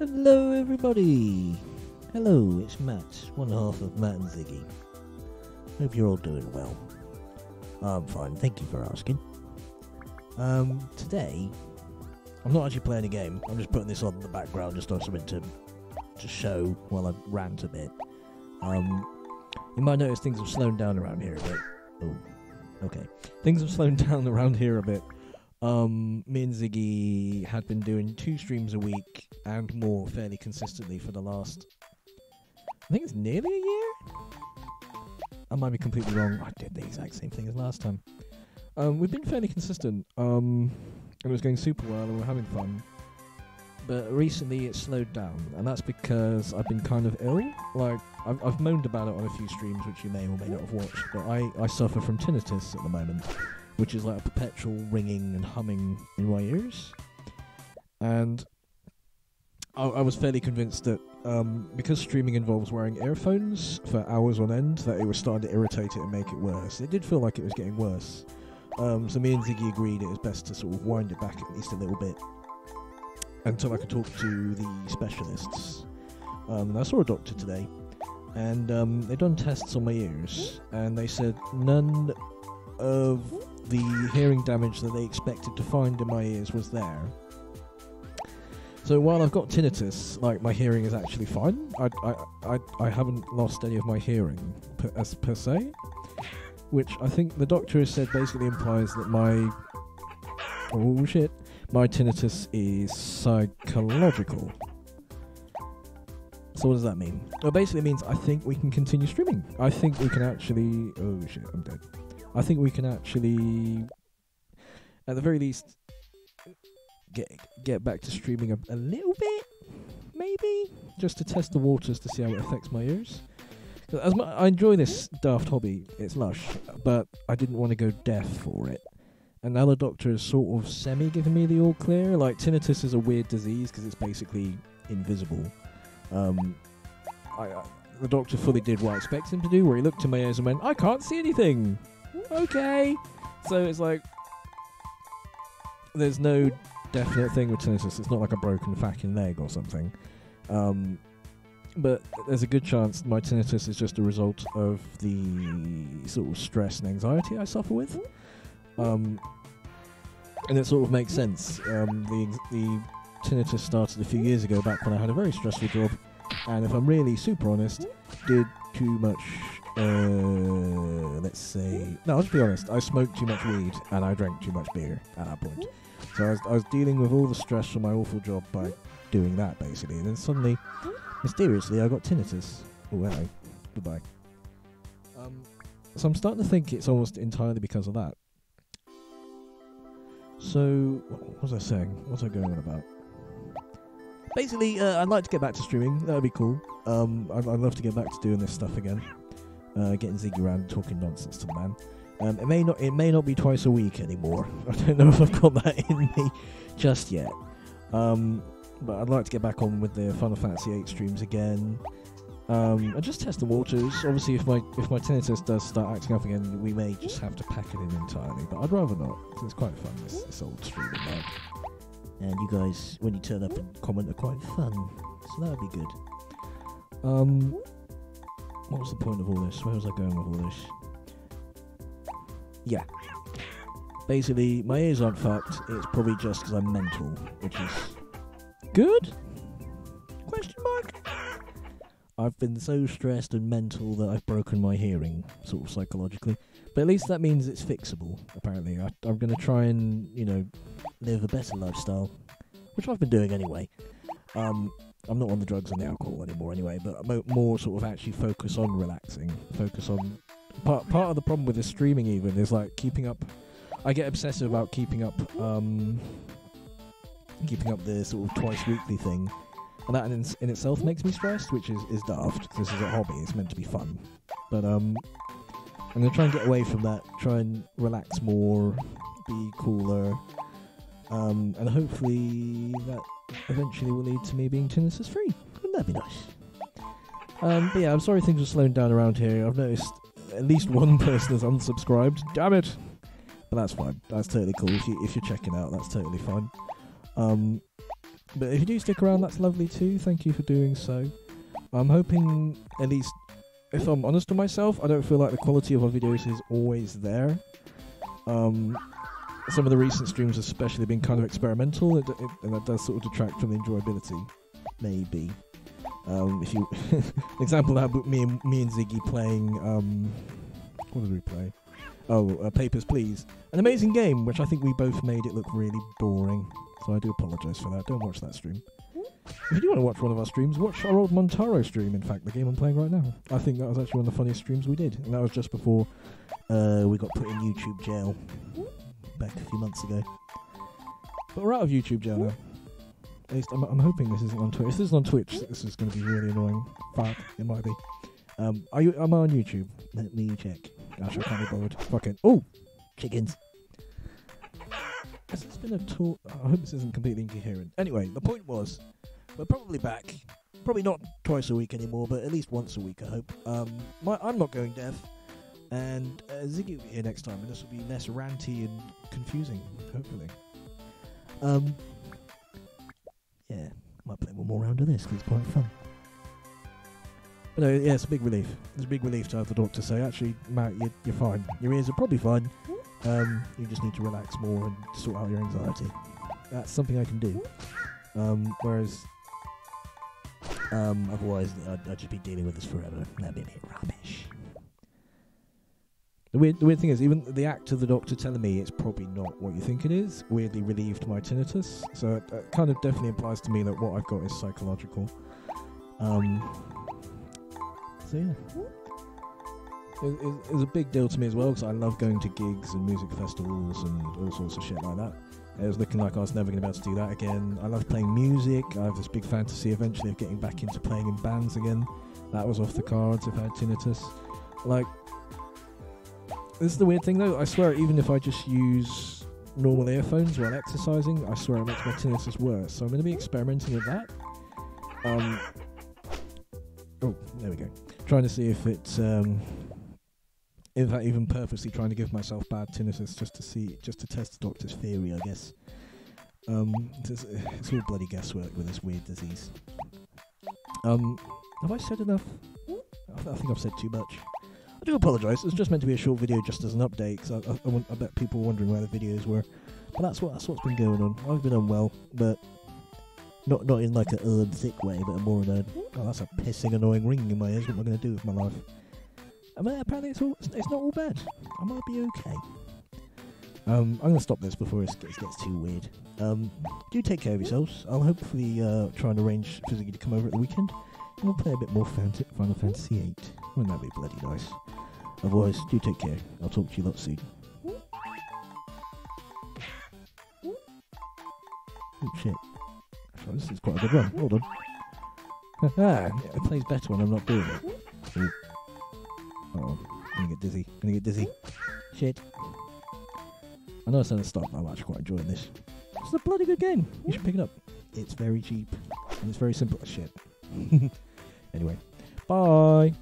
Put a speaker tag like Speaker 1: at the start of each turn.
Speaker 1: Hello everybody! Hello, it's Matt, one half of Matt and Ziggy. Hope you're all doing well. I'm fine, thank you for asking. Today, I'm not actually playing a game, I'm just putting this on in the background just on something to show while I rant a bit. You might notice things have slowed down around here a bit. Oh, okay. Things have slowed down around here a bit. Me and Ziggy had been doing 2 streams a week and more fairly consistently for the last, I think it's nearly a year? I might be completely wrong. I did the exact same thing as last time. We've been fairly consistent. It was going super well and we're having fun. But recently it slowed down, and that's because I've been kind of ill. Like, I've moaned about it on a few streams, which you may or may not have watched, but I suffer from tinnitus at the moment, which is like a perpetual ringing and humming in my ears. And I was fairly convinced that because streaming involves wearing earphones for hours on end, that it was starting to irritate it and make it worse. It did feel like it was getting worse. So me and Ziggy agreed it was best to sort of wind it back at least a little bit until I could talk to the specialists. And I saw a doctor today, and they done tests on my ears, and they said none of the hearing damage that they expected to find in my ears was there. So while I've got tinnitus, like, my hearing is actually fine. I haven't lost any of my hearing per se, which I think the doctor has said basically implies that my tinnitus is psychological. So what does that mean? Well, basically it means I think we can continue streaming. I think we can actually... Oh shit, I'm dead. I think we can actually, at the very least, get back to streaming a little bit, maybe, just to test the waters to see how it affects my ears. I enjoy this daft hobby, it's lush, but I didn't want to go deaf for it. And now the doctor is sort of semi-giving me the all clear. Like, tinnitus is a weird disease because it's basically invisible. The doctor fully did what I expected him to do, where he looked in my ears and went, I can't see anything! Okay. So it's like, there's no definite thing with tinnitus. It's not like a broken fucking leg or something. But there's a good chance my tinnitus is just a result of the sort of stress and anxiety I suffer with. And it sort of makes sense. The tinnitus started a few years ago, back when I had a very stressful job, and if I'm really super honest, did too much, let's say... No, I'll just be honest, I smoked too much weed and I drank too much beer at that point. So I was dealing with all the stress from my awful job by doing that, basically. And then suddenly, mysteriously, I got tinnitus. Oh, hello. Goodbye. So I'm starting to think it's almost entirely because of that. So, what was I saying? What was I going on about? Basically, I'd like to get back to streaming. That would be cool. I'd love to get back to doing this stuff again. Getting Ziggy around, talking nonsense to the man. It may not be twice a week anymore. I don't know if I've got that in me just yet. But I'd like to get back on with the Final Fantasy VIII streams again. And just test the waters. Obviously, if my tinnitus does start acting up again, we may just have to pack it in entirely. But I'd rather not, because it's quite fun, this old streaming now. And you guys, when you turn up and comment, are quite fun. So that would be good. What was the point of all this? Where was I going with all this? Yeah. Basically, my ears aren't fucked. It's probably just because I'm mental, which is good? Question mark? I've been so stressed and mental that I've broken my hearing, sort of psychologically. But at least that means it's fixable, apparently. I'm going to try and, live a better lifestyle, which I've been doing anyway. I'm not on the drugs and the alcohol anymore anyway, but more sort of actually focus on relaxing. Focus on... Part of the problem with the streaming even is like keeping up... I get obsessive about keeping up the sort of twice weekly thing. And that in itself makes me stressed, which is daft. This is a hobby, it's meant to be fun. But I'm going to try and get away from that, try and relax more, be cooler, and hopefully that eventually will lead to me being tinnitus free. Wouldn't that be nice? But yeah, I'm sorry things are slowing down around here. I've noticed at least one person has unsubscribed. Damn it! But that's fine. That's totally cool. If you're checking out, that's totally fine. But if you do stick around, that's lovely too. Thank you for doing so. I'm hoping, at least, if I'm honest with myself, I don't feel like the quality of our videos is always there. Some of the recent streams have especially been kind of experimental, and that does sort of detract from the enjoyability. Maybe. If you, an example of that, me and Ziggy playing, what did we play? Oh, Papers, Please. An amazing game, which I think we both made it look really boring. So I do apologise for that. Don't watch that stream. If you do want to watch one of our streams, watch our old Montaro stream, in fact, the game I'm playing right now. I think that was actually one of the funniest streams we did. And that was just before we got put in YouTube jail back a few months ago. But we're out of YouTube jail now. At least I'm hoping this isn't on Twitch. If this is on Twitch, this is going to be really annoying. Fuck, it might be. Am I on YouTube? Let me check. Gosh, I can't be bothered. Fuck it. Oh! Chickens. Has this been a talk? I hope this isn't completely incoherent. Anyway, the point was, we're probably back. Probably not twice a week anymore, but at least once a week, I hope. I'm not going deaf, and Ziggy will be here next time, and this will be less ranty and confusing, hopefully. Yeah, I might play one more round of this, because it's quite fun. But no, yeah, it's a big relief. It's a big relief to have the doctor say, actually, Matt, you're fine. Your ears are probably fine. You just need to relax more and sort out your anxiety. That's something I can do. Whereas, otherwise, I'd just be dealing with this forever. That'd be a bit rubbish. The weird thing is, even the act of the doctor telling me it's probably not what you think it is, weirdly relieved my tinnitus. So it kind of definitely implies to me that what I've got is psychological. So yeah. It's a big deal to me as well, because I love going to gigs and music festivals and all sorts of shit like that. It was looking like I was never going to be able to do that again. I love playing music. I have this big fantasy eventually of getting back into playing in bands again. That was off the cards if I had tinnitus. Like, this is the weird thing though. I swear, even if I just use normal earphones while exercising, I swear it makes my tinnitus worse. So I'm going to be experimenting with that. Oh, there we go. Trying to see if it's... in fact, even purposely trying to give myself bad tinnitus just to test the doctor's theory, I guess. It's all bloody guesswork with this weird disease. Have I said enough? I think I've said too much. I do apologise. It was just meant to be a short video, just as an update. Because I bet people were wondering where the videos were. But that's what's been going on. I've been unwell, but not in like a sick way, but more in a that's a pissing annoying ringing in my ears. What am I going to do with my life? I mean, apparently it's not all bad. I might be okay. I'm going to stop this before it gets too weird. Do take care of yourselves. I'll hopefully try and arrange for Ziggy to come over at the weekend, and we'll play a bit more Final Fantasy VIII. Wouldn't that be bloody nice? Otherwise, do take care. I'll talk to you lot soon. Oh shit. Oh, this is quite a good one. Hold on. It plays better when I'm not doing it. Ooh. Oh, I'm gonna get dizzy. Shit. I know I said at the start, but I'm actually quite enjoying this. It's a bloody good game. You should pick it up. It's very cheap. And it's very simple as shit. Anyway. Bye.